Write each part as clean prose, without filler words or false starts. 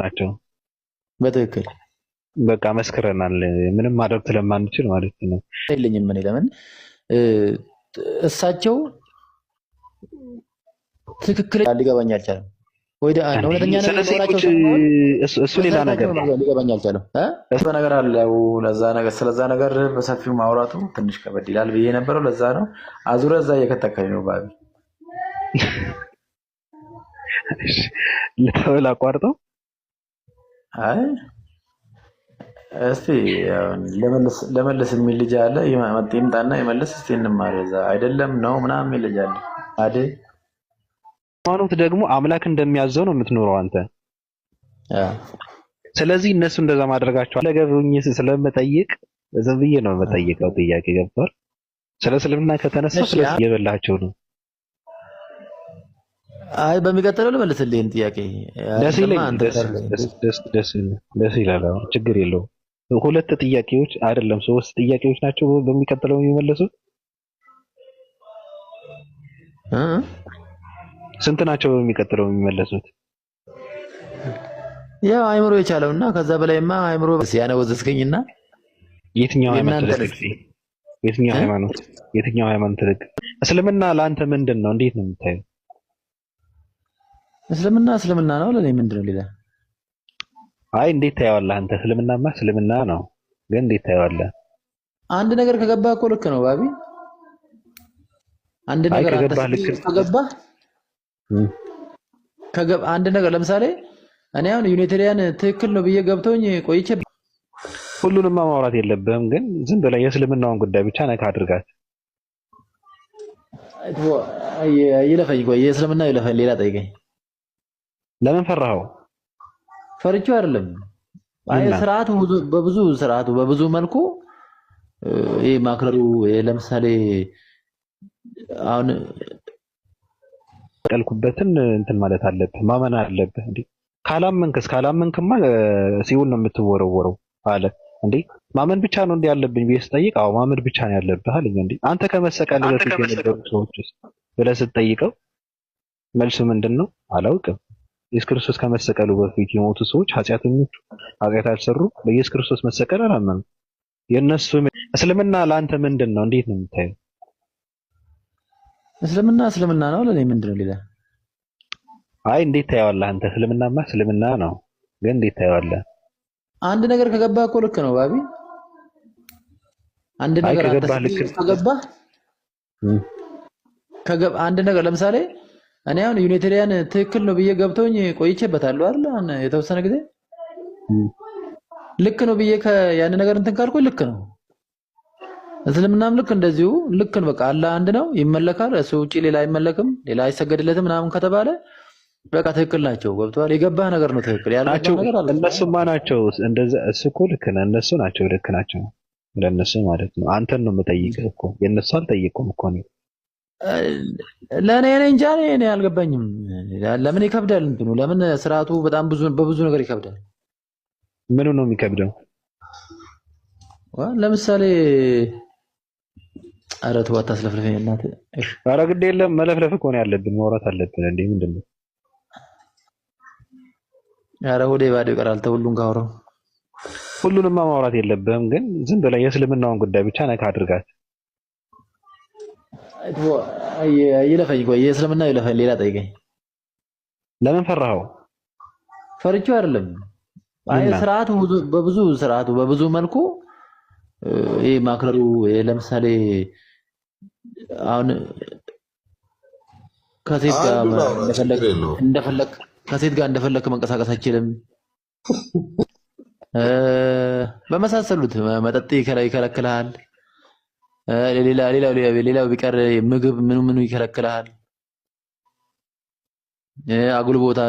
ናቸው። በትክክል በቃ መስክረናል። ምንም ማድረግ ስለማንችል ማለት ነው። የለኝም እኔ ለምን እሳቸው ትክክል ሊገባኝ አልቻለም። ወይ እውነተኛ ነገር መሆናቸው እሱ ሌላ ነገር ነው። ሊገባኝ አልቻለም። እሱ ነገር አለው። ለዛ ነገር ስለዛ ነገር በሰፊው ማውራቱ ትንሽ ከበድ ይላል ብዬ ነበረው። ለዛ ነው አዙረ እዛ እየከተከኝ ነው ባቢ ለተወላ አቋርጠው። አይ እስቲ ለመልስ የሚል ልጅ አለ። ይምጣና ይመልስ እስቲ እንማር። እዛ አይደለም ነው ምናምን የሚል ልጅ አለ አይደል? ሃይማኖት ደግሞ አምላክ እንደሚያዘው ነው የምትኖረው አንተ። ስለዚህ እነሱ እንደዛ ማድረጋቸው አለገብኝ ስለምጠይቅ ዝም ብዬ ነው የምጠይቀው። ጥያቄ ገብቷል። ስለ እስልምና ከተነሳ ስለዚህ እየበላቸው ነው። አይ በሚቀጥለው ልመልስልህ ይሄን ጥያቄ። ደስ ይላል። ችግር የለውም። ሁለት ጥያቄዎች አይደለም 3 ጥያቄዎች ናቸው በሚቀጥለው የሚመለሱት። ስንት ናቸው በሚቀጥለው የሚመለሱት? ያው አይምሮ የቻለውና ከዛ በላይማ አይምሮ ሲያነወዘስከኝና የትኛው ሃይማኖት ትልቅ? እስልምና ለአንተ ምንድን ነው? እንዴት ነው የምታየው? እስልምና ነው ለኔ ምንድን ነው ሌላ? አይ እንዴት ታየዋለህ አንተ? እስልምናማ እስልምና ነው፣ ግን እንዴት ታየዋለህ? አንድ ነገር ከገባህ እኮ ልክ ነው ባቢ። አንድ ነገር አንድ ነገር ለምሳሌ እኔ አሁን ዩኒቴሪያን ትክክል ነው ብዬ ገብቶኝ ቆይቼ ሁሉንም ማውራት የለብህም፣ ግን ዝም ብለህ የእስልምናውን ጉዳይ ብቻ ነካ አድርጋት። ይለፈኝ ቆይ የእስልምና ይለፈኝ፣ ሌላ ጠይቀኝ። ለምን ፈራኸው? ፈርቼው አይደለም። አይ ስርዓቱ በብዙ መልኩ ይሄ ማክረሩ ለምሳሌ አሁን ቀልኩበትን እንትን ማለት አለብህ፣ ማመን አለብህ። እንዴ ካላመንክማ ሲውል ነው የምትወረወረው አለ። እንዴ ማመን ብቻ ነው እንዴ ያለብኝ ብዬ ስጠይቅ፣ አዎ ማመን ብቻ ነው ያለብህ አለኝ። እንዴ አንተ ከመሰቀል በፊት የነበሩ ሰዎች ብለህ ስትጠይቀው መልሱ ምንድነው? አላውቅም። ኢየሱስ ክርስቶስ ከመሰቀሉ በፊት የሞቱ ሰዎች ኃጢአት አልሰሩ፣ በኢየሱስ ክርስቶስ መሰቀል አላመኑ። የነሱ እስልምና ለአንተ ምንድን ነው? እንዴት ነው የምታየው? እስልምና ነው ለኔ ምንድን ነው ሌላ? አይ እንዴት ታየዋለህ አንተ? እስልምናማ እስልምና ነው፣ ግን እንዴት ታየዋለህ? አንድ ነገር ከገባህ እኮ ልክ ነው ባቢ። አንድ ነገር አንድ ነገር ለምሳሌ እኔ አሁን ዩኒቴሪያን ትክክል ነው ብዬ ገብቶኝ ቆይቼበታለሁ አይደል? የተወሰነ ጊዜ ልክ ነው ብዬ ያን ነገር እንትን ካልኩ ልክ ነው። እስልምናም ልክ እንደዚሁ ልክ ነው። በቃ አላህ አንድ ነው፣ ይመለካል። እሱ ውጪ ሌላ አይመለክም፣ ሌላ አይሰገድለትም ምናምን ከተባለ በቃ ትክክል ናቸው። ገብቶሃል? የገባህ ነገር ነው ትክክል ያልገባህ ነገር አለ። እነሱማ ናቸው እንደዛ። እሱ እኮ ልክ ነህ። እነሱ ናቸው ልክ ናቸው፣ ለነሱ ማለት ነው። አንተን ነው የምጠይቅህ እኮ የነሱ አልጠይቅኩም እኮ ነው። ለኔ እንጃ እኔ አልገባኝም። ለምን ይከብዳል እንትኑ? ለምን ስርዓቱ በጣም በብዙ ነገር ይከብዳል። ምኑ ነው የሚከብደው? ለምሳሌ ኧረ ተው አታስለፍልፈኝ እናትህ። ኧረ ግድ የለም መለፍለፍ እኮ ነው ያለብን፣ ማውራት አለብን። እንዴ ምንድን ነው? ኧረ ወደ ባዶ ይቀራል። ተሁሉን ካወራው ሁሉንማ ማውራት የለብህም፣ ግን ዝም ብለህ የእስልምናውን ጉዳይ ብቻ ነካ አድርጋት። ይለፈኝ ቆይ የእስልምና ይለፈኝ፣ ሌላ ጠይቀኝ። ለምን ፈራኸው? ፈርቼው አይደለም። አይ ስርዓቱ በብዙ መልኩ ይሄ ማክረሩ ለምሳሌ አሁን ከሴት ጋር እንደፈለክ መንቀሳቀስ አይችልም። በመሳሰሉት መጠጥ ይከለክልሃል። ሌላው ቢቀር ምግብ ምኑ ይከለክልሃል። አጉል ቦታ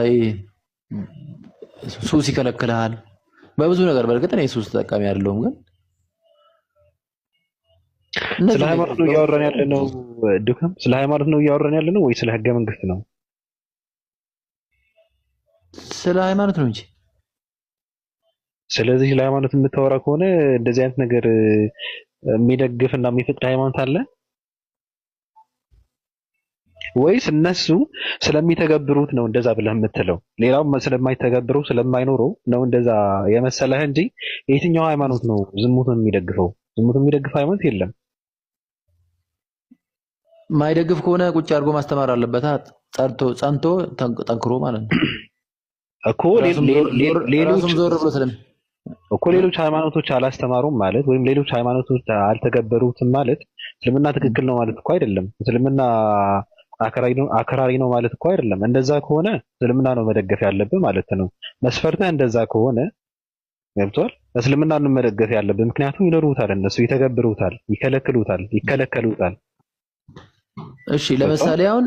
ሱስ ይከለክልሃል። በብዙ ነገር በእርግጥ እኔ ሱስ ተጠቃሚ አይደለሁም፣ ግን ስለ ሃይማኖት ነው እያወራን ያለነው። ድካም ስለ ሃይማኖት ነው እያወራን ያለነው ወይ ስለ ህገ መንግስት ነው? ስለ ሃይማኖት ነው እንጂ። ስለዚህ ስለ ሃይማኖት የምታወራ ከሆነ እንደዚህ አይነት ነገር የሚደግፍና የሚፈቅድ ሃይማኖት አለ? ወይስ እነሱ ስለሚተገብሩት ነው እንደዛ ብለህ የምትለው? ሌላው ስለማይተገብረው ስለማይኖረው ነው እንደዛ የመሰለህ እንጂ የትኛው ሃይማኖት ነው ዝሙትን የሚደግፈው? ዝሙትን የሚደግፍ ሃይማኖት የለም። ማይደግፍ ከሆነ ቁጭ አድርጎ ማስተማር አለበት። ጸንቶ ጠንክሮ ማለት ነው እኮ ራሱም ዞር ብሎ ስለም እኮ ሌሎች ሃይማኖቶች አላስተማሩም ማለት ወይም ሌሎች ሃይማኖቶች አልተገበሩትም ማለት እስልምና ትክክል ነው ማለት እኮ አይደለም። እስልምና አክራሪ ነው ማለት እኮ አይደለም። እንደዛ ከሆነ እስልምና ነው መደገፍ ያለብህ ማለት ነው። መስፈርትህ እንደዛ ከሆነ ገብቷል። እስልምና ነው መደገፍ ያለብህ፣ ምክንያቱም ይኖሩታል፣ እነሱ ይተገብሩታል፣ ይከለከሉታል። እሺ ለምሳሌ አሁን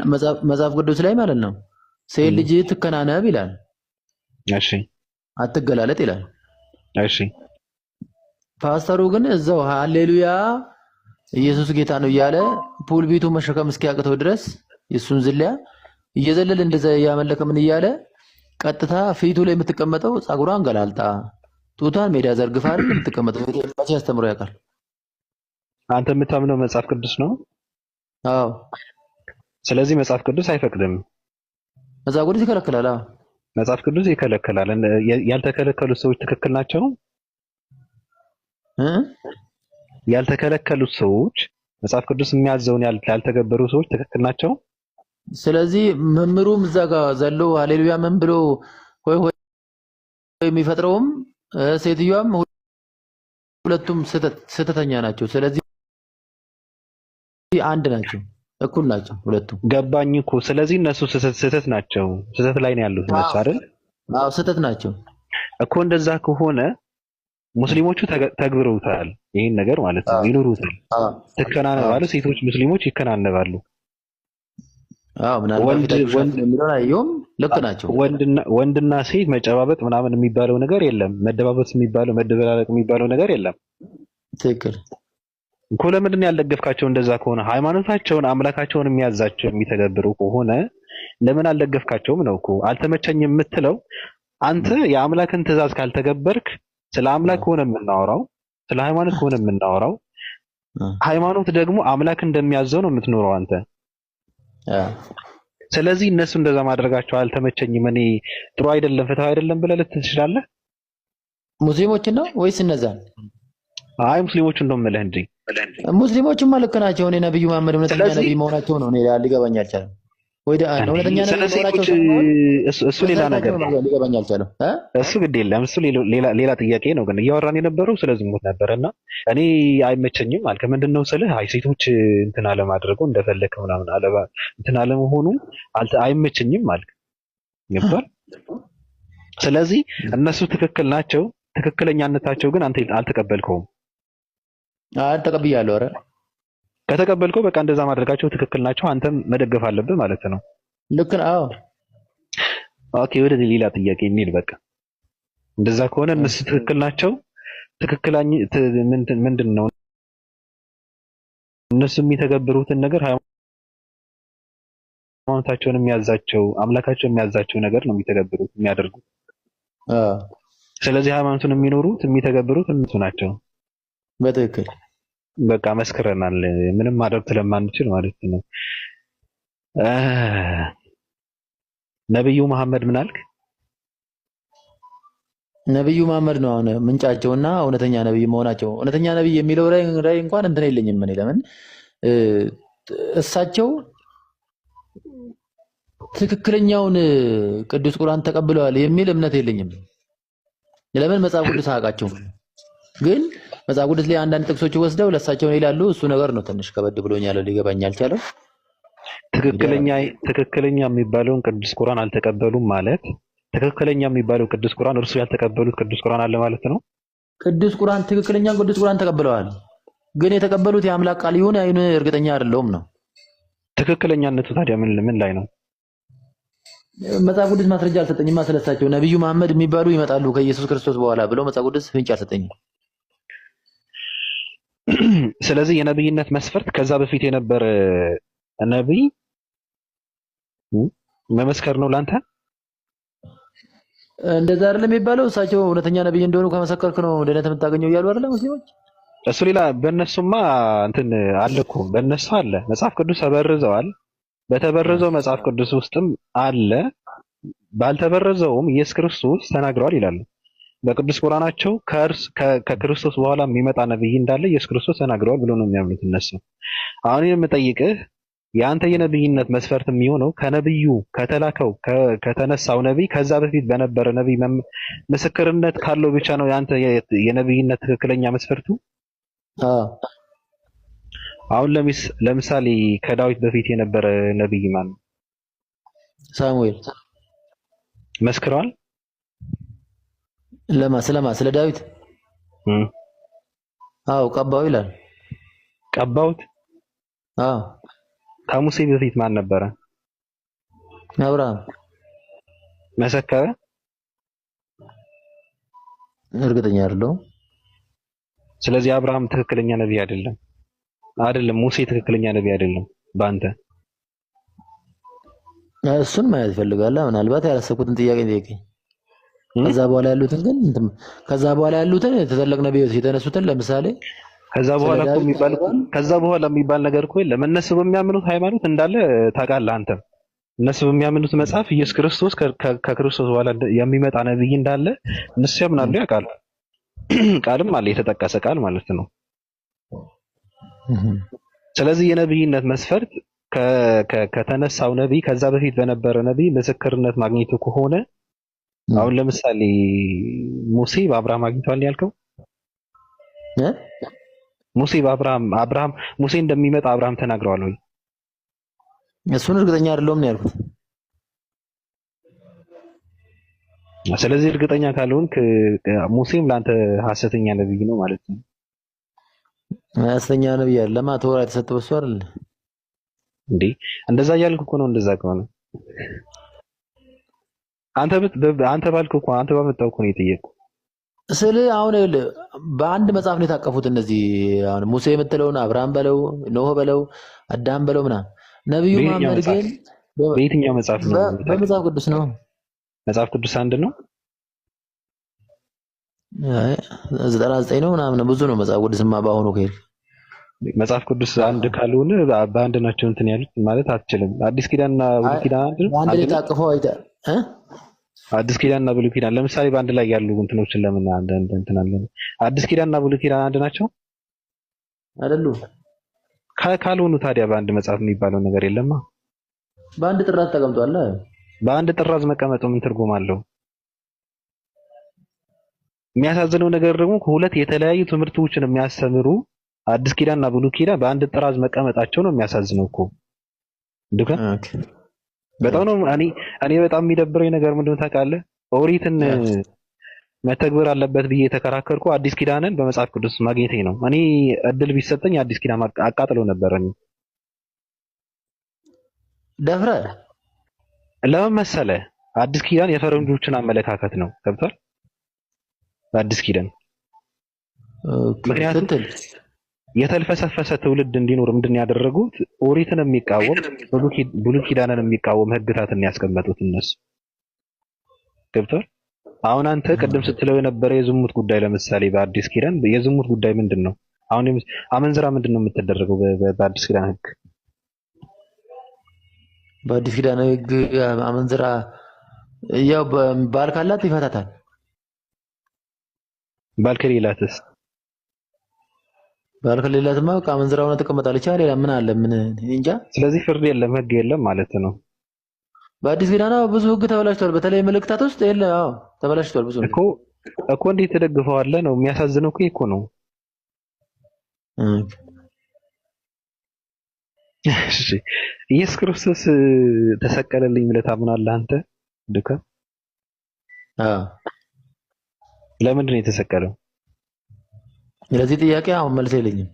መጽሐፍ ቅዱስ ላይ ማለት ነው ሴት ልጅ ትከናነብ ይላል። እሺ አትገላለጥ ይላል። እሺ ፓስተሩ ግን እዛው ሃሌሉያ ኢየሱስ ጌታ ነው እያለ ፑል ቤቱ መሸከም እስኪያቅተው ድረስ የሱን ዝልያ እየዘለለ እንደዛ ያመለከ ምን እያለ ቀጥታ ፊቱ ላይ የምትቀመጠው ጸጉሯን ገላልጣ ጡቷን ሜዳ ዘርግፋ አይደል የምትቀመጠው? መቼ ያስተምሮ ያውቃል? አንተ የምታምነው መጽሐፍ ቅዱስ ነው? አዎ። ስለዚህ መጽሐፍ ቅዱስ አይፈቅድም። መጽሐፍ ቅዱስ ይከለክላል። አዎ መጽሐፍ ቅዱስ ይከለክላል። ያልተከለከሉት ሰዎች ትክክል ናቸው? ያልተከለከሉት ሰዎች መጽሐፍ ቅዱስ የሚያዘውን ያልተገበሩ ሰዎች ትክክል ናቸው? ስለዚህ መምህሩም እዛ ጋር ዘሎ ሃሌሉያ ምን ብሎ ሆይ ሆይ የሚፈጥረውም ሴትዮዋም ሁለቱም ስህተተኛ ናቸው። ስለዚህ አንድ ናቸው፣ እኩል ናቸው ሁለቱም። ገባኝ እኮ። ስለዚህ እነሱ ስህተት ናቸው፣ ስህተት ላይ ነው ያሉት እነሱ አይደል? አዎ ስህተት ናቸው እኮ። እንደዛ ከሆነ ሙስሊሞቹ ተግብረውታል ይሄን ነገር ማለት ነው፣ ይኖሩታል። ትከናነባሉ፣ ሴቶች ሙስሊሞች ይከናነባሉ። አዎ ምናልባት የሚለውን አየሁም ልክ ናቸው። ወንድና ሴት መጨባበጥ ምናምን የሚባለው ነገር የለም። መደባበስ የሚባለው መደበላለቅ የሚባለው ነገር የለም። ትክክል እኮ። ለምንድን ነው ያልደገፍካቸው? እንደዛ ከሆነ ሃይማኖታቸውን አምላካቸውን የሚያዛቸው የሚተገብሩ ከሆነ ለምን አልደገፍካቸውም ነው እኮ። አልተመቸኝም የምትለው አንተ የአምላክን ትእዛዝ ካልተገበርክ፣ ስለ አምላክ ከሆነ የምናወራው፣ ስለ ሃይማኖት ከሆነ የምናወራው፣ ሃይማኖት ደግሞ አምላክ እንደሚያዘው ነው የምትኖረው አንተ። ስለዚህ እነሱ እንደዛ ማድረጋቸው አልተመቸኝም፣ እኔ ጥሩ አይደለም፣ ፍትሃዊ አይደለም ብለህ ልትል ትችላለህ። ሙስሊሞችን ነው ወይስ እነዛን? አይ ሙስሊሞችን ነው የምልህ እንጂ ሙስሊሞችማ ልክ ናቸው። እኔ ነብዩ መሐመድ እውነተኛ ነብይ መሆናቸው ነው እኔ ሊገባኝ አልቻለም። ወይ እውነተኛ ነብይ መሆናቸው እሱ ሌላ ነገር ነው ሊገባኝ አልቻለም። እሱ ግድ የለም፣ እሱ ሌላ ጥያቄ ነው። ግን እያወራን የነበረው ስለ ዝሙት ነበርና እኔ አይመቸኝም አልከ። ምንድነው ስልህ አይ ሴቶች እንትን አለማድረጉ እንደፈለከ ምናምን አለ እንትን አለመሆኑ አይመቸኝም አልክ። ገብቷል? ስለዚህ እነሱ ትክክል ናቸው፣ ትክክለኛነታቸው ግን አንተ አልተቀበልከውም። ተቀብያለሁ። ኧረ ከተቀበልከው በቃ እንደዛ ማድረጋቸው ትክክል ናቸው፣ አንተም መደገፍ አለብህ ማለት ነው። ልክ ነው። አዎ ኦኬ። ወደ ሌላ ጥያቄ እንሂድ። በቃ እንደዛ ከሆነ እነሱ ትክክል ናቸው። ትክክለኛ ምንድን ነው እነሱ የሚተገብሩትን ነገር ሃይማኖታቸውን የሚያዛቸው አምላካቸው የሚያዛቸው ነገር ነው የሚተገብሩት የሚያደርጉት። ስለዚህ ሃይማኖቱን የሚኖሩት የሚተገብሩት እነሱ ናቸው። በትክክል በቃ መስክረናል፣ ምንም ማድረግ ስለማንችል ማለት ነው። ነብዩ መሐመድ ምን አልክ? ነብዩ መሐመድ ነው አሁን ምንጫቸውና እውነተኛ ነብይ መሆናቸው። እውነተኛ ነብይ የሚለው ላይ እንኳን እንትን የለኝም እኔ። ለምን እሳቸው ትክክለኛውን ቅዱስ ቁርአን ተቀብለዋል የሚል እምነት የለኝም። ለምን መጽሐፍ ቅዱስ አያውቃቸውም። ግን መጽሐፍ ቅዱስ ላይ አንዳንድ ጥቅሶች ወስደው ለእሳቸው ይላሉ። እሱ ነገር ነው ትንሽ ከበድ ብሎኛል፣ ሊገባኝ አልቻለም። ትክክለኛ የሚባለውን ቅዱስ ቁርአን አልተቀበሉም ማለት ትክክለኛ የሚባለው ቅዱስ ቁርአን እርሱ ያልተቀበሉት ቅዱስ ቁርአን አለ ማለት ነው። ቅዱስ ቁርአን ትክክለኛ ቅዱስ ቁርአን ተቀብለዋል፣ ግን የተቀበሉት የአምላክ ቃል ይሁን አይሁን እርግጠኛ አይደለሁም ነው። ትክክለኛነቱ ታዲያ ምን ላይ ነው? መጽሐፍ ቅዱስ ማስረጃ አልሰጠኝማ ስለሳቸው። ነብዩ መሐመድ የሚባሉ ይመጣሉ ከኢየሱስ ክርስቶስ በኋላ ብሎ መጽሐፍ ቅዱስ ፍንጭ አልሰጠኝም። ስለዚህ የነብይነት መስፈርት ከዛ በፊት የነበረ ነብይ መመስከር ነው ላንተ። እንደዛ አይደለም የሚባለው። እሳቸው እውነተኛ ነብይ እንደሆኑ ከመሰከርክ ነው ድነት የምታገኘው እያሉ አይደለም ሙስሊሞች። እሱ ሌላ በእነሱማ እንትን አለ እኮ በእነሱ አለ። መጽሐፍ ቅዱስ ተበርዘዋል። በተበረዘው መጽሐፍ ቅዱስ ውስጥም አለ፣ ባልተበረዘውም ኢየሱስ ክርስቶስ ተናግረዋል ይላሉ። በቅዱስ ቁርአናቸው ከክርስቶስ በኋላ የሚመጣ ነብይ እንዳለ ኢየሱስ ክርስቶስ ተናግረዋል ብሎ ነው የሚያምኑት እነሱ። አሁን የምጠይቅህ የአንተ የነብይነት መስፈርት የሚሆነው ከነብዩ ከተላከው ከተነሳው ነብይ ከዛ በፊት በነበረ ነብይ ምስክርነት ካለው ብቻ ነው የአንተ የነብይነት ትክክለኛ መስፈርቱ? አሁን ለምሳሌ ከዳዊት በፊት የነበረ ነብይ ማን ነው? ሳሙኤል መስክረዋል? ስለ ዳዊት? አዎ ቀባው ይላል። ቀባውት? አዎ። ከሙሴ በፊት ማን ነበረ? አብርሃም። መሰከረ? እርግጠኛ አይደለሁም። ስለዚህ አብርሃም ትክክለኛ ነብይ አይደለም። ሙሴ ትክክለኛ ነብይ አይደለም በአንተ። እሱን ማየት ፈልጋለሁ። ምናልባት ያላሰብኩትን ጥያቄ ጠይቀኝ። ከዛ በኋላ ያሉትን የተጠለቅ ነብዮች የተነሱትን ለምሳሌ ከዛ በኋላ የሚባል ነገር እኮ የለም። እነሱ በሚያምኑት ሃይማኖት እንዳለ ታውቃለህ አንተ። እነሱ በሚያምኑት መጽሐፍ ኢየሱስ ክርስቶስ ከክርስቶስ በኋላ የሚመጣ ነብይ እንዳለ እነሱ ያምናሉ፣ ያውቃሉ። ቃልም አለ፣ የተጠቀሰ ቃል ማለት ነው። ስለዚህ የነብይነት መስፈርት ከተነሳው ነብይ ከዛ በፊት በነበረ ነብይ ምስክርነት ማግኘቱ ከሆነ አሁን ለምሳሌ ሙሴ በአብርሃም አግኝቷል ያልከው ሙሴ በአብርሃም ሙሴ እንደሚመጣ አብርሃም ተናግረዋል ወይ? እሱን እርግጠኛ አይደለሁም ነው ያልኩት። ስለዚህ እርግጠኛ ካልሆንክ ሙሴም ለአንተ ሐሰተኛ ነብይ ነው ማለት ነው። ሐሰተኛ ነብይ አይደለም፣ ተወራ የተሰጠው እሱ አይደል እንዴ? እንደዛ እያልኩ እኮ ነው። እንደዛ ከሆነ አንተ ባልከው እኮ አንተ ባመጣው እኮ ነው የጠየቅኩህ። አሁን በአንድ መጽሐፍ ነው የታቀፉት እነዚህ። አሁን ሙሴ የምትለውን አብርሃም በለው ኖህ በለው አዳም በለው ምናምን። ነብዩ መሐመድ ግን በየትኛው መጽሐፍ ነው? በመጽሐፍ ቅዱስ ነው። መጽሐፍ ቅዱስ አንድ ነው? 99 ነው ምናምን ብዙ ነው መጽሐፍ ቅዱስማ። በአሁኑ ከሄድ መጽሐፍ ቅዱስ አንድ ካልሆነ በአንድ ናቸው እንትን ያሉት ማለት አትችልም። አዲስ ኪዳንና ብሉይ ኪዳን አንድ ላይ ታቅፈው አዲስ ኪዳንና ብሉይ ኪዳን ለምሳሌ በአንድ ላይ ያሉ እንትኖችን ለምን አንድ እንትን አለ? አዲስ ኪዳንና ብሉይ ኪዳን አንድ ናቸው አይደሉም? ካልሆኑ ታዲያ በአንድ መጽሐፍ የሚባለው ነገር የለማ። በአንድ ጥራት ተቀምጧል። በአንድ ጥራዝ መቀመጡ ምን ትርጉም አለው? የሚያሳዝነው ነገር ደግሞ ሁለት የተለያዩ ትምህርቶችን የሚያስተምሩ አዲስ ኪዳንና ብሉይ ኪዳን በአንድ ጥራዝ መቀመጣቸው ነው የሚያሳዝነው እኮ ዱካ። በጣም ነው እኔ በጣም የሚደብረኝ ነገር ምንድነው ታውቃለህ? ኦሪትን መተግበር አለበት ብዬ የተከራከርኩ አዲስ ኪዳንን በመጽሐፍ ቅዱስ ማግኘቴ ነው። እኔ እድል ቢሰጠኝ አዲስ ኪዳን አቃጥለው ነበር። እኔ ደፍረ ለምን መሰለህ? አዲስ ኪዳን የፈረንጆችን አመለካከት ነው ገብቷል? አዲስ ኪዳን ምክንያቱም የተልፈሰፈሰ ትውልድ እንዲኖር ምንድን ያደረጉት ኦሪትን የሚቃወም ብሉይ ኪዳንን የሚቃወም ህግታትን ያስቀመጡት እነሱ ገብቷል። አሁን አንተ ቅድም ስትለው የነበረ የዝሙት ጉዳይ ለምሳሌ በአዲስ ኪዳን የዝሙት ጉዳይ ምንድን ነው? አሁን አመንዝራ ምንድን ነው የምትደረገው በአዲስ ኪዳን ህግ? በአዲስ ኪዳን ህግ አመንዝራ ያው ባል ካላት ይፈታታል። ባል ከሌላትስ? ባል ከሌላትማ አመንዝራ ሆነ ተቀመጣለች። ሌላ ምን አለ? ምን እንጃ። ስለዚህ ፍርድ የለም ህግ የለም ማለት ነው። በአዲስ ኪዳን ብዙ ህግ ተበላሽቷል። በተለይ መልእክታት ውስጥ የለም። አዎ ተበላሽቷል ብዙ እኮ እንዴት ተደግፈዋለህ ነው የሚያሳዝነው እኮ ነው። እሺ ኢየሱስ ክርስቶስ ተሰቀለልኝ ብለህ ታምናለህ አንተ ዱካ? አዎ። ለምንድን ነው የተሰቀለው? ለዚህ ጥያቄ አሁን መልስ የለኝም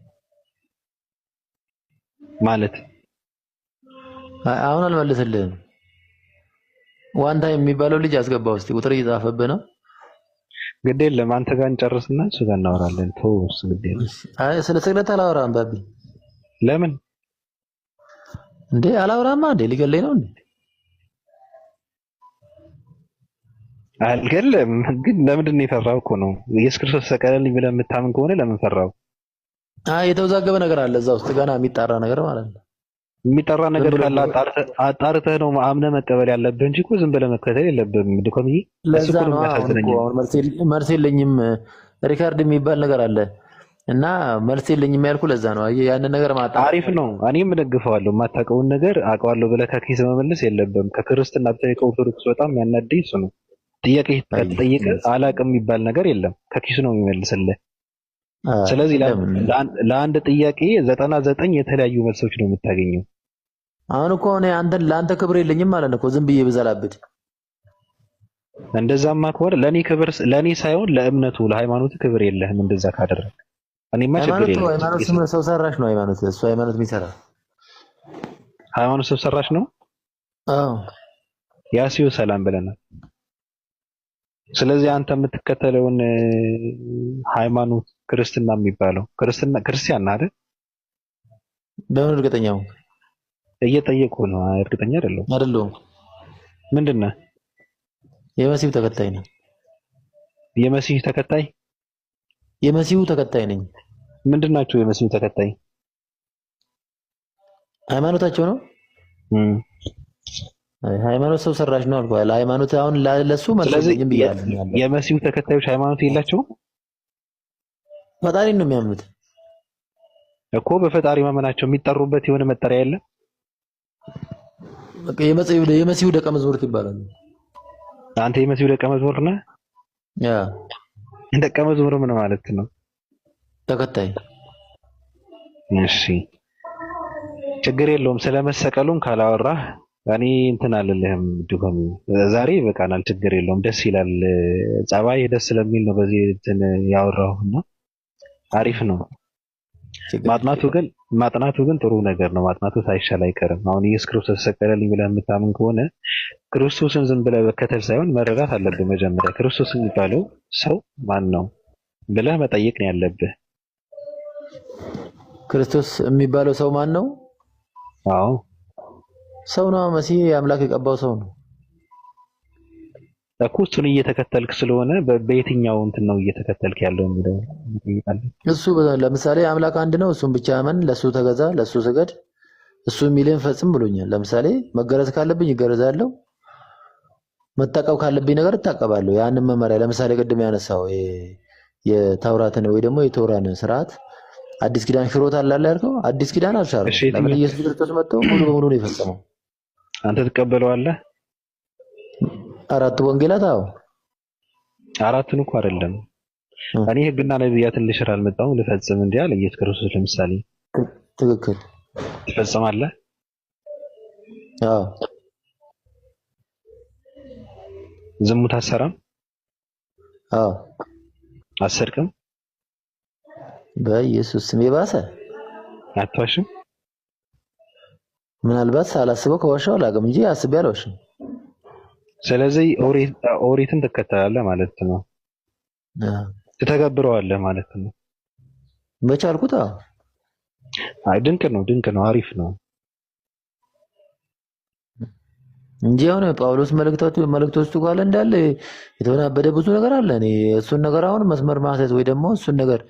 ማለት አሁን አልመልስልህም። ዋንታ የሚባለው ልጅ አስገባው እስቲ ቁጥር እየጻፈብህ ነው። ግድ የለም አንተ ጋር እንጨርስና እሱ ጋር እናወራለን። ተውስ ግድ የለም። አይ ስለ ስግደት አላወራም ባቢ። ለምን እንዴ አላወራማ እንዴ ሊገለኝ ነው እንዴ? አልገለም ግን ለምንድን ነው የፈራው እኮ ነው። ኢየሱስ ክርስቶስ ተሰቀለልኝ ብለህ የምታምን ከሆነ ለምን ፈራው? አይ የተወዛገበ ነገር አለ እዛ ውስጥ ገና የሚጣራ ነገር ማለት ነው። የሚጠራ ዝም ነገር ብሎ ካለ አጣርተህ ነው አምነህ መቀበል ያለብህ እንጂ እኮ ዝም ብለህ መከተል የለብህም። ድኮምዬ እሱ ለዛ እኮ ነው ነው አሁን የሚያሳዝነኝ። እኮ አሁን መልስ የለኝም ሪካርድ የሚባል ነገር አለ እና መልስ የለኝም ያልኩ ለዛ ነው። አየህ ያንን ነገር ማጣራት አሪፍ ነው። እኔም እደግፈዋለሁ። የማታውቀውን ነገር አውቀዋለሁ ብለህ ከኪስ መመለስ የለብህም። ከክርስትና በተለይ ከኦርቶዶክስ በጣም የሚያናድደኝ እሱ ነው። ጥያቄ ከተጠየቀ አላውቅም የሚባል ነገር የለም። ከኪሱ ነው የሚመልስልህ። ስለዚህ ለአንድ ጥያቄ 99 የተለያዩ መልሶች ነው የምታገኘው። አሁን እኮ እኔ ለአንተ ክብር የለኝም ማለት ነው እኮ ዝም ብዬ ብዘላብድ። እንደዛማ ከሆነ ለኔ ሳይሆን ለእምነቱ ለሃይማኖቱ ክብር የለህም። እንደዛ ካደረግ እኔማ ችግር የለም። ሃይማኖት ሰው ሰራሽ ነው። እሱ ሃይማኖት የሚሰራ ሃይማኖት ሰው ሰራሽ ነው። አዎ ያሲው ሰላም ብለናል። ስለዚህ አንተ የምትከተለውን ሃይማኖት ክርስትና የሚባለው ክርስቲያን አይደል? በምን እርግጠኛው እየጠየቁ ነው። እርግጠኛ አይደለሁም። ምንድነው? የመሲሁ ተከታይ ነኝ። የመሲሁ ተከታይ? የመሲሁ ተከታይ ነኝ። ምንድናቸው የመሲሁ ተከታይ? ሃይማኖታቸው ነው። ሃይማኖት ሰው ሰራሽ ነው አልኩህ። ለሃይማኖት አሁን ለሱ መልሰልኝም ብያለሁ። የመሲሁ ተከታዮች ሃይማኖት የላቸውም? ፈጣሪን ነው የሚያምኑት እኮ። በፈጣሪ ማመናቸው የሚጠሩበት የሆነ መጠሪያ የለም? በቃ የመሲሁ ደቀ መዝሙርት ይባላሉ። አንተ የመሲሁ ደቀ መዝሙር ነህ? ያ ደቀ መዝሙር ምን ማለት ነው? ተከታይ። እሺ ችግር የለውም። ስለመሰቀሉም ካላወራህ እኔ እንትን አልልህም። ድጎም ዛሬ በቃናል። ችግር የለውም። ደስ ይላል። ጸባይ ደስ ስለሚል ነው በዚህ እንትን ያወራሁና አሪፍ ነው። ማጥናቱ ግን ጥሩ ነገር ነው። ማጥናቱ ሳይሻል አይቀርም። አሁን ኢየሱስ ክርስቶስ ተሰቀለልኝ ብለህ የምታምን ከሆነ ክርስቶስን ዝም ብለህ መከተል ሳይሆን መረዳት አለብህ። መጀመሪያ ክርስቶስ የሚባለው ሰው ማን ነው ብለህ መጠየቅ ነው ያለብህ። ክርስቶስ የሚባለው ሰው ማን ነው? አዎ ሰው ነው። መሲህ አምላክ የቀባው ሰው ነው እኮ። እሱን እየተከተልክ ስለሆነ በየትኛው እንትን ነው እየተከተልክ ያለው የሚለው እንጠይቃለን። እሱ ለምሳሌ አምላክ አንድ ነው፣ እሱን ብቻ አመን፣ ለሱ ተገዛ፣ ለሱ ስገድ፣ እሱ የሚልን ፈጽም ብሎኛል። ለምሳሌ መገረዝ ካለብኝ ይገረዛለሁ፣ መታቀብ ካለብኝ ነገር እታቀባለሁ። ያንን መመሪያ ለምሳሌ ቅድም ያነሳው የታውራትን ወይ ደግሞ የቶራን ስርዓት አዲስ ኪዳን ሽሮታል አለ ያልከው፣ አዲስ ኪዳን አልሻረም። ለምን ኢየሱስ ክርስቶስ መጥቶ ሙሉ በሙሉ ነው የፈጸመው። አንተ ትቀበለዋለህ? አራቱ ወንጌላት? አዎ አራቱን እኮ አይደለም። እኔ ህግና ነቢያትን ልሽር አልመጣሁም ልፈጽም እንጂ አለ ኢየሱስ ክርስቶስ። ለምሳሌ ትክክል። ትፈጽማለህ? አዎ። ዝሙት አትሰራም? አዎ። አትሰርቅም? በኢየሱስ ስም የባሰ አትዋሽም? ምናልባት ሳላስበው ከዋሻው አላውቅም እንጂ አስቤ አልዋሽም። ስለዚህ ኦሪትን ትከተላለህ ማለት ነው። ትተገብረዋለህ ማለት ነው። በቻልኩት። አይ ድንቅ ነው፣ አሪፍ ነው እንጂ አሁን ጳውሎስ መልእክቶቹ ካለ እንዳለ የተወናበደ ብዙ ነገር አለ። እኔ እሱን ነገር አሁን መስመር ማስያዝ ወይ ደግሞ እሱን ነገር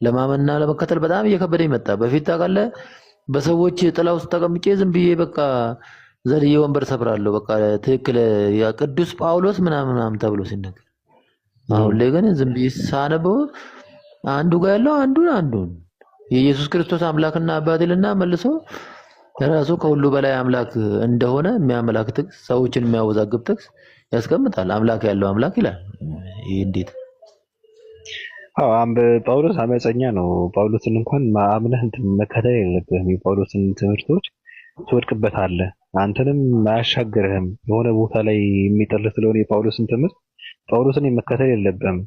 ለማመንና ለመከተል በጣም እየከበደኝ መጣ። በፊት ታውቃለህ በሰዎች ጥላ ውስጥ ተቀምጬ ዝም ብዬ በቃ ዘልዬ ወንበር ሰብራለሁ። በቃ ትክክል ያ ቅዱስ ጳውሎስ ምናምን ተብሎ ሲነገር፣ አሁን ላይ ግን ዝም ብዬ ሳነበው አንዱ ጋር ያለው አንዱን የኢየሱስ ክርስቶስ አምላክና አባቴልና መልሶ ራሱ ከሁሉ በላይ አምላክ እንደሆነ የሚያመላክት ጥቅስ፣ ሰዎችን የሚያወዛግብ ጥቅስ ያስቀምጣል። አምላክ ያለው አምላክ ይላል። ይሄ እንዴት? አዎ ጳውሎስ አመፀኛ ነው። ጳውሎስን እንኳን አምነህ እንትን መከተል የለብህም። የጳውሎስን ትምህርቶች ትወድቅበታለህ። አንተንም አያሻግርህም። የሆነ ቦታ ላይ የሚጥል ስለሆነ የጳውሎስን ትምህርት ጳውሎስን መከተል የለብህም።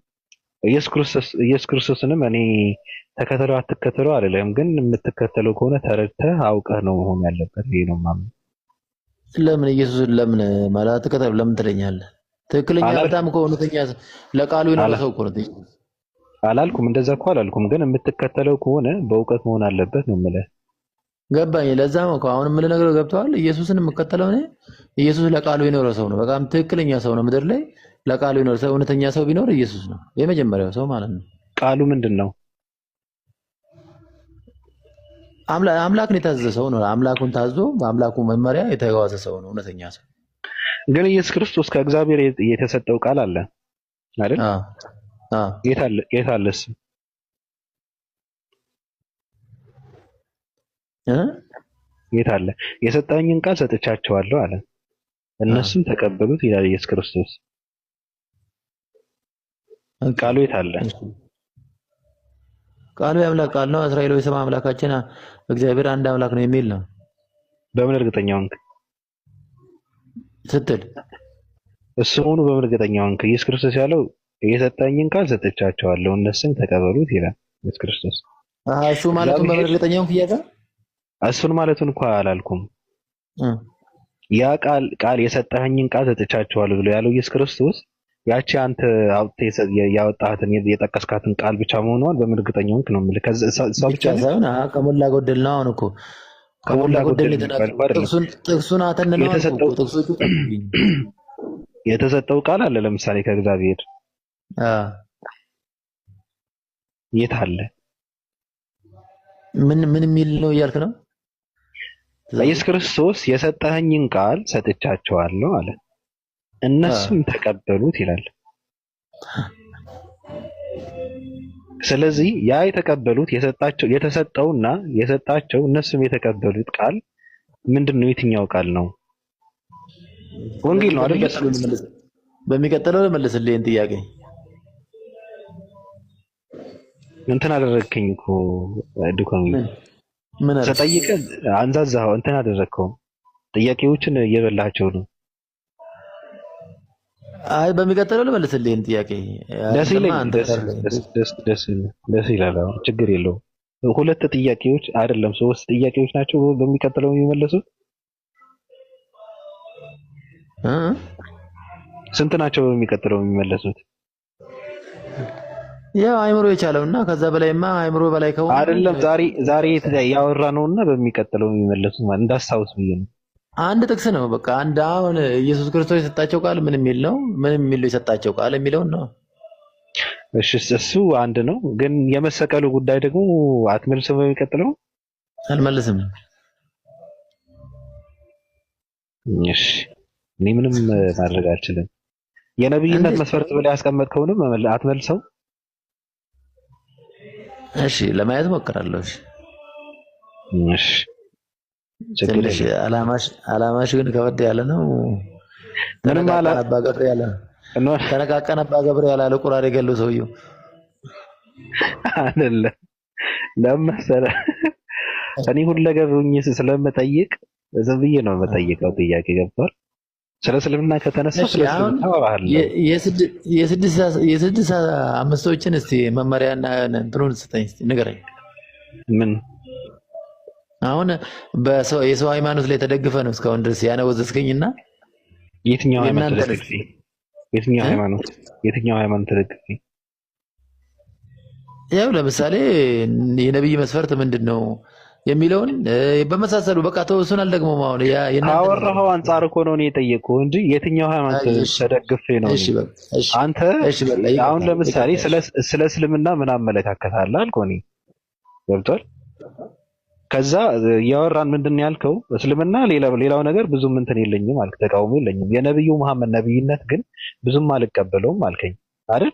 ኢየሱስ ክርስቶስንም እኔ ተከተለው አትከተለው አይደለም፣ ግን የምትከተለው ከሆነ ተረድተህ አውቀህ ነው መሆን ያለበት። ይሄ ነው ማምን። ለምን ኢየሱስን ለምን ማለት አትከተለው ለምን ትለኛለህ? ትክክለኛ በጣም ከሆነተኛ ለቃሉ የኖረ ሰው እኮ ነው። አላልኩም፣ እንደዛ እኮ አላልኩም፣ ግን የምትከተለው ከሆነ በእውቀት መሆን አለበት ነው የምልህ። ገባኝ። ለዛ ነው አሁን የምልህ ነገር ገብቶሃል። ኢየሱስን የምከተለው እኔ ኢየሱስ ለቃሉ የኖረ ሰው ነው። በጣም ትክክለኛ ሰው ነው። ምድር ላይ ለቃሉ የኖረ ሰው እውነተኛ ሰው ቢኖር ኢየሱስ ነው፣ የመጀመሪያው ሰው ማለት ነው። ቃሉ ምንድን ነው? አምላክን የታዘዘ ሰው ነው። አምላኩን ታዞ በአምላኩ መመሪያ የተጓዘ ሰው ነው እውነተኛ ሰው። ግን ኢየሱስ ክርስቶስ ከእግዚአብሔር የተሰጠው ቃል አለ አይደል? የት አለ እሱ? የት አለ? የሰጠኝን ቃል ሰጥቻቸዋለሁ አለ፣ እነሱም ተቀበሉት ይላል ኢየሱስ ክርስቶስ። ቃሉ የት አለ? ቃሉ የአምላክ ቃል ነው። እስራኤል ሆይ ስማ አምላካችን እግዚአብሔር አንድ አምላክ ነው የሚል ነው። በምን እርግጠኛ ሆንክ ስትል እሱ ሆኖ በምን እርግጠኛ ሆንክ? ኢየሱስ ክርስቶስ ያለው የሰጠኝን ቃል ሰጥቻቸዋለሁ እነሱም ተቀበሉት ይላል ኢየሱስ ክርስቶስ። እሱ ማለቱን በምን እርግጠኛ ሆንክ እያለ እሱን ማለቱን እንኳን አላልኩም። ያ ቃል የሰጠኸኝን ቃል ሰጥቻቸዋለሁ ብሎ ያለው ኢየሱስ ክርስቶስ ያቺ አንተ አውጥተህ ያወጣሃትን የጠቀስካትን ቃል ብቻ መሆኗን በምን እርግጠኛ ሆንክ ነው የምልህ። ከዛ ብቻ ሳይሆን ከሞላ ጎደል ነው። አሁን እኮ ከሞላ ጎደል ጥቅሱን አተንነው ጥቅሶቹ የተሰጠው ቃል አለ። ለምሳሌ ከእግዚአብሔር የት አለ? ምን የሚል ነው እያልክ ነው? ኢየሱስ ክርስቶስ የሰጠኸኝን ቃል ሰጥቻቸዋለሁ አለ፣ እነሱም ተቀበሉት ይላል። ስለዚህ ያ የተቀበሉት የተሰጠውና የሰጣቸው እነሱም የተቀበሉት ቃል ምንድነው? የትኛው ቃል ነው? ወንጌል ነው አይደል? በሚቀጥለው መልስልኝ ጥያቄ። እንትን አደረግከኝ እኮ ድኮም ምን አለ? ተጠይቀህ አንዛዛው እንትን አደረግከው። ጥያቄዎችን እየበላቸው ነው። አይ በሚቀጥለው ልመልስልኝ ጥያቄ። ደስ ይላል። ችግር የለውም። ሁለት ጥያቄዎች አይደለም 3 ጥያቄዎች ናቸው በሚቀጥለው የሚመለሱት። ስንት ናቸው በሚቀጥለው የሚመለሱት? ያው አይምሮ የቻለውና ከዛ በላይማ አይምሮ በላይ ከሆነ አይደለም። ዛሬ ያወራ ነውና በሚቀጥለው የሚመለሱት ማለት እንዳስታውስ ብዬ ነው። አንድ ጥቅስ ነው በቃ። አንድ አሁን ኢየሱስ ክርስቶስ የሰጣቸው ቃል ምን የሚል ነው? ምን የሚል ነው የሰጣቸው ቃል የሚለውን ነው። እሺ እሱ አንድ ነው። ግን የመሰቀሉ ጉዳይ ደግሞ አትመልስም? በሚቀጥለው አልመልስም። እሺ እኔ ምንም ማድረግ አልችልም። የነብይነት መስፈርት ብለህ ያስቀመጥከውንም አትመልሰው። እሺ ለማየት ሞክራለሁ። እሺ ትንሽ አላማሽ ግን ከበድ ያለ ነው። ተነቃቀን አባ ገብርኤል ያለ ቁራሬ ገለው ሰውየው አይደለም። ለምሳሌ እኔ ሁለገብኝ ስለምጠይቅ ዝም ብዬ ነው የምጠይቀው። ጥያቄ ገብቷል። ስለ እስልምና ከተነሳ ስለ እስልምና ባባል የስድስት አምስቶችን እስቲ መመሪያና እንትኑን ስጠኝ እስቲ ንገረኝ። ምን አሁን የሰው ሃይማኖት ላይ ተደግፈ ነው እስካሁን ድረስ ያነወዘዝከኝና የትኛው ሃይማኖት ተደግፈ? የትኛው ሃይማኖት ተደግፈ? ያው ለምሳሌ የነብይ መስፈርት ምንድነው የሚለውን በመሳሰሉ በቃ ተወሱን አልደግሞም። አሁን አወራኸው አንጻር እኮ ነው እኔ የጠየቅኩህ እንጂ የትኛው ሃይማኖት ተደግፌ ነው? አንተ አሁን ለምሳሌ ስለ እስልምና ምን አመለካከት አለ አልከው። እኔ ገብቷል። ከዛ ያወራን ምንድን ነው ያልከው? እስልምና ሌላው ነገር ብዙም እንትን የለኝም አልክ፣ ተቃውሞ የለኝም። የነብዩ መሐመድ ነብይነት ግን ብዙም አልቀበለውም አልከኝ አይደል?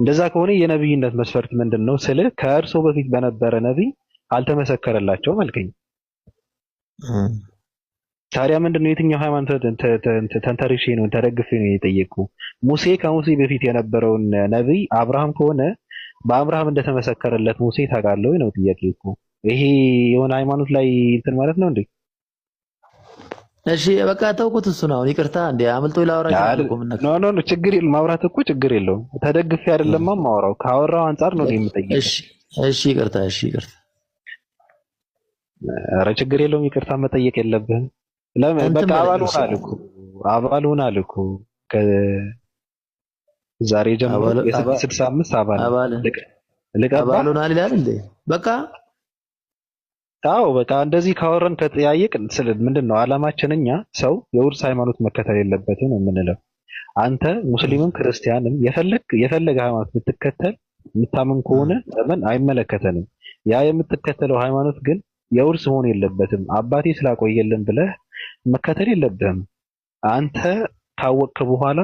እንደዛ ከሆነ የነብይነት መስፈርት ምንድነው ስለ ከእርሶ በፊት በነበረ ነብይ አልተመሰከረላቸውም አልከኝ። ታዲያ ምንድነው የትኛው ሃይማኖት ተንተርሼ ነው ተደግፌ ነው የጠየቁ? ከሙሴ በፊት የነበረውን ነብይ አብርሃም ከሆነ በአብርሃም እንደተመሰከረለት ሙሴ ታውቃለህ ወይ ነው ጥያቄ እኮ። ይሄ የሆነ ሃይማኖት ላይ እንትን ማለት ነው እንዴ? እሺ በቃ ተውኩት። እሱ ነው ይቅርታ እንዴ አምልጦ ላወራሽ አልኩም። ኖ ችግር የለም። ማውራት እኮ ችግር የለውም። ተደግፌ አይደለም ማውራው፣ ካወራው አንፃር ነው የምጠይቀው። እሺ ይቅርታ። ኧረ ችግር የለውም። ይቅርታ መጠየቅ የለብህም። ለምን በቃ አባል ሆናል እኮ ዛሬ ጀምሮ የ65 አባል አባል ሆናል ይላል እንዴ? በቃ አዎ በቃ እንደዚህ ካወራን ከተያየቅን ስለ ምንድነው አላማችን? እኛ ሰው የውርስ ሃይማኖት መከተል የለበትም ነው የምንለው። አንተ ሙስሊምም ክርስቲያንም የፈለገ ሃይማኖት ብትከተል የምታምን ከሆነ ለምን አይመለከተንም። ያ የምትከተለው ሃይማኖት ግን የውርስ መሆን የለበትም። አባቴ ስላቆየልን ብለህ መከተል የለብህም። አንተ ካወቅክ በኋላ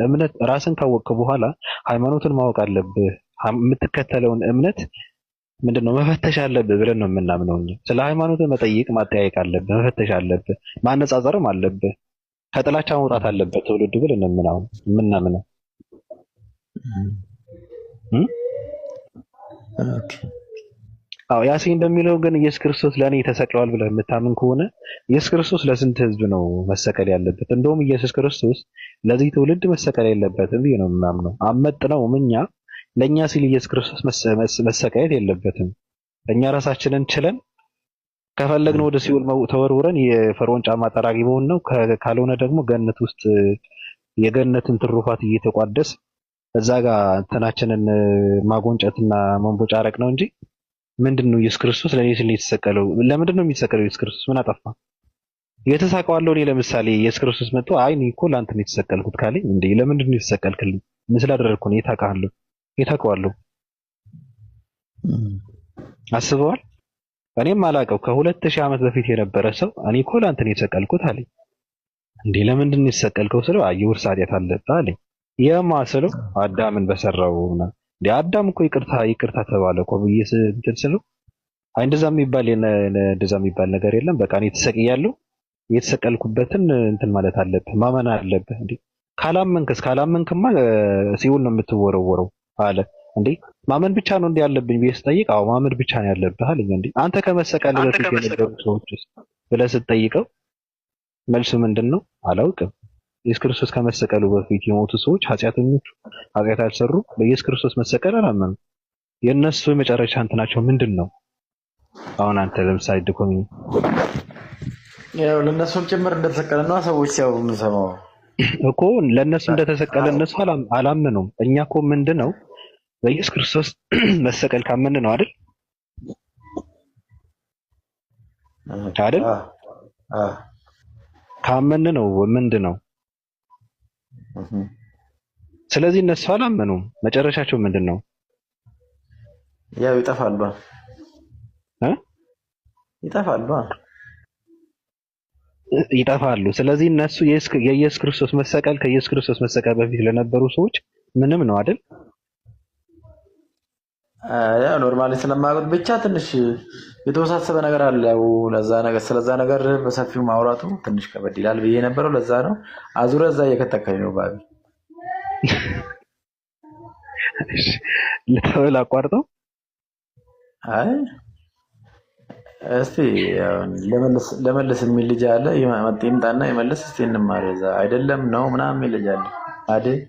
እምነት ራስን ካወቅክ በኋላ ሃይማኖትን ማወቅ አለብህ። የምትከተለውን እምነት ምንድነው መፈተሽ አለብህ ብለን ነው የምናምነው እኛ። ስለ ሃይማኖት መጠየቅ ማጠያየቅ አለብህ፣ መፈተሽ አለብህ፣ ማነጻጸርም አለብህ። ከጥላቻ መውጣት አለበት ትውልዱ ብለን ነው የምናምነው። አዎ ያሲ እንደሚለው ግን ኢየሱስ ክርስቶስ ለኔ ተሰቅሏል ብለህ የምታምን ከሆነ ኢየሱስ ክርስቶስ ለስንት ህዝብ ነው መሰቀል ያለበት? እንደውም ኢየሱስ ክርስቶስ ለዚህ ትውልድ መሰቀል የለበትም ብዬ ነው የማምነው። አመጥነውም እኛ ለኛ ሲል ኢየሱስ ክርስቶስ መሰቃየት የለበትም። እኛ ራሳችንን ችለን ከፈለግን ወደ ሲኦል ተወርውረን የፈርዖን ጫማ ጠራጊ መሆን ነው። ካልሆነ ደግሞ ገነት ውስጥ የገነትን ትሩፋት እየተቋደስ እዛ ጋር እንትናችንን ማጎንጨትና መንቦጫረቅ ነው እንጂ ምንድነው ኢየሱስ ክርስቶስ ለኔ ሲል የተሰቀለው? ለምንድን ነው የሚሰቀለው? ኢየሱስ ክርስቶስ ምን አጠፋ? የተሳቀዋለሁ እኔ ለምሳሌ ኢየሱስ ክርስቶስ መጥቶ አይ እኔ እኮ ለአንተ ነው የተሰቀልኩት ካለኝ እንዴ ለምንድን ነው የተሰቀልክልኝ? ምን ስላደረግኩ ነው? የታውቀዋለሁ አስበዋል? እኔም አላውቀው ከ2000 ዓመት በፊት የነበረ ሰው እኔ እኮ ለአንተ ነው የተሰቀልኩት አለኝ። እንዴ ለምንድን ነው የተሰቀልከው ስለው አይ የውርስ ኃጢአት አለብህ አለኝ። የማ ስለው አዳምን በሰራው ነው። እንዴ አዳም እኮ ይቅርታ ተባለ እኮ ብዬ እንትን ስለው አይ እንደዛ የሚባል ነገር የለም። በቃ እኔ ተሰቅያለሁ፣ የተሰቀልኩበትን እንትን ማለት አለብህ፣ ማመን አለብህ። እንዴ ካላመንክማ ሲኦል ነው የምትወረወረው አለ። እንዴ ማመን ብቻ ነው እንዴ ያለብኝ ብዬ ስጠይቅ አዎ ማመን ብቻ ነው ያለብህ አለኝ። እንዴ አንተ ከመሰቀል በፊት የነበሩ ሰዎች ብለህ ስትጠይቀው መልሱ ምንድነው? አላውቅም። ኢየሱስ ክርስቶስ ከመሰቀሉ በፊት የሞቱ ሰዎች ኃጢአተኞች ኃጢአት ያልሰሩ በኢየሱስ ክርስቶስ መሰቀል አላመኑ። የእነሱ የመጨረሻ እንትናቸው ምንድነው? አሁን አንተ ለምሳሌ ድኮሚ ያው ለነሱም ጭምር እንደተሰቀለ ነው ሰዎች ያው የምንሰማው እኮ ለነሱ እንደተሰቀለ እነሱ አላመኑም። እኛ እኮ ምንድነው በኢየሱስ ክርስቶስ መሰቀል ካመን ነው አይደል? ካመን ነው ምንድነው? ስለዚህ እነሱ አላመኑም። መጨረሻቸው ምንድነው? ያው ይጠፋሉ። ስለዚህ እነሱ የኢየሱስ ክርስቶስ መሰቀል ከኢየሱስ ክርስቶስ መሰቀል በፊት ለነበሩ ሰዎች ምንም ነው አይደል? ያው ኖርማሊ ስለማያውቁት ብቻ ትንሽ የተወሳሰበ ነገር አለ። ያው ስለዛ ነገር በሰፊው ማውራቱ ትንሽ ከበድ ይላል ብዬ ነበረው። ለዛ ነው አዙረ እዛ እየከተከኝ ነው ባቢ ልተወል አቋርጠው። አይ እስቲ ለመልስ የሚል ልጅ አለ። ይምጣና ይመልስ እስቲ እንማር። እዛ አይደለም ነው ምናምን የሚል ልጅ አለ አይደል?